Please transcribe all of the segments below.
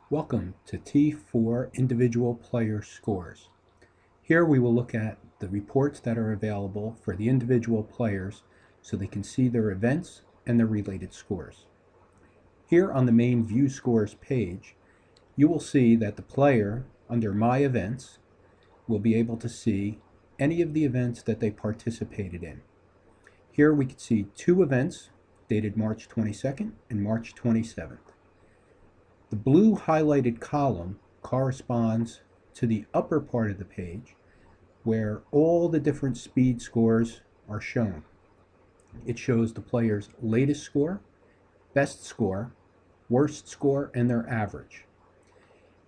Welcome to T4 Individual Player Scores. Here we will look at the reports that are available for the individual players so they can see their events and their related scores. Here on the main View Scores page, you will see that the player under My Events will be able to see any of the events that they participated in. Here we can see two events dated March 22nd and March 27th. The blue highlighted column corresponds to the upper part of the page where all the different speed scores are shown. It shows the player's latest score, best score, worst score, and their average.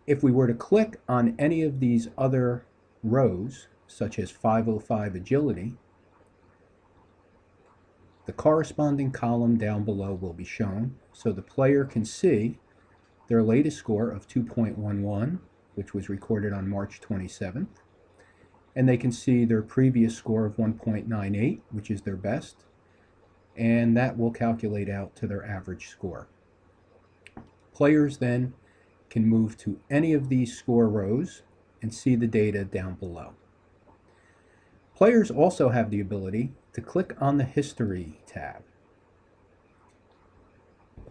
If we were to click on any of these other rows, such as 505 agility, the corresponding column down below will be shown so the player can see their latest score of 2.11, which was recorded on March 27th, and they can see their previous score of 1.98, which is their best, and that will calculate out to their average score. Players then can move to any of these score rows and see the data down below. Players also have the ability to click on the History tab.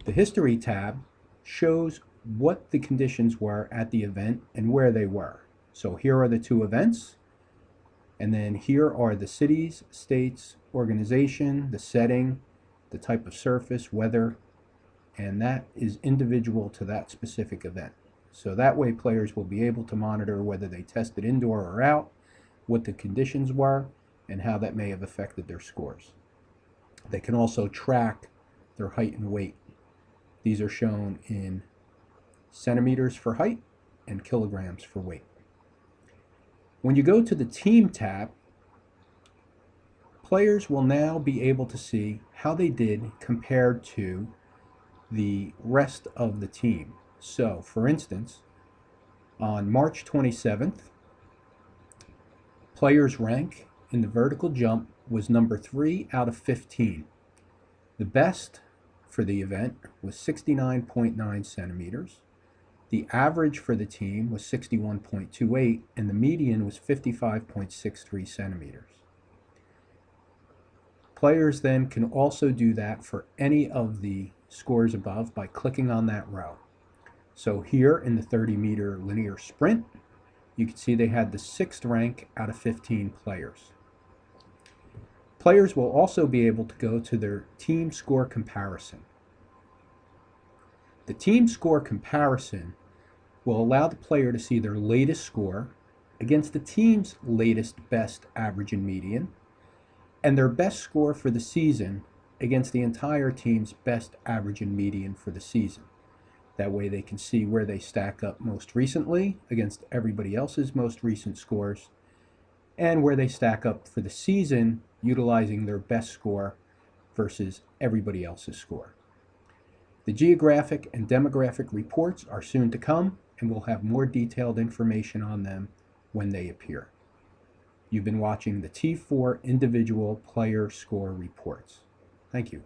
The History tab shows what the conditions were at the event and where they were. So here are the two events, and then here are the cities, states, organization, the setting, the type of surface, weather, and that is individual to that specific event. So that way players will be able to monitor whether they tested indoor or out, what the conditions were, and how that may have affected their scores. They can also track their height and weight. These are shown in centimeters for height and kilograms for weight. When you go to the Team tab, players will now be able to see how they did compared to the rest of the team. So, for instance, on March 27th, players' rank in the vertical jump was number 3 out of 15. The best for the event was 69.9 centimeters. The average for the team was 61.28, and the median was 55.63 centimeters. Players then can also do that for any of the scores above by clicking on that row. So here in the 30-meter linear sprint, you can see they had the 6th rank out of 15 players. Players will also be able to go to their team score comparison. The team score comparison will allow the player to see their latest score against the team's latest, best, average, and median, and their best score for the season against the entire team's best, average, and median for the season. That way they can see where they stack up most recently against everybody else's most recent scores, and where they stack up for the season utilizing their best score versus everybody else's score. The geographic and demographic reports are soon to come, and we'll have more detailed information on them when they appear. You've been watching the T4 Individual Player Score Reports. Thank you.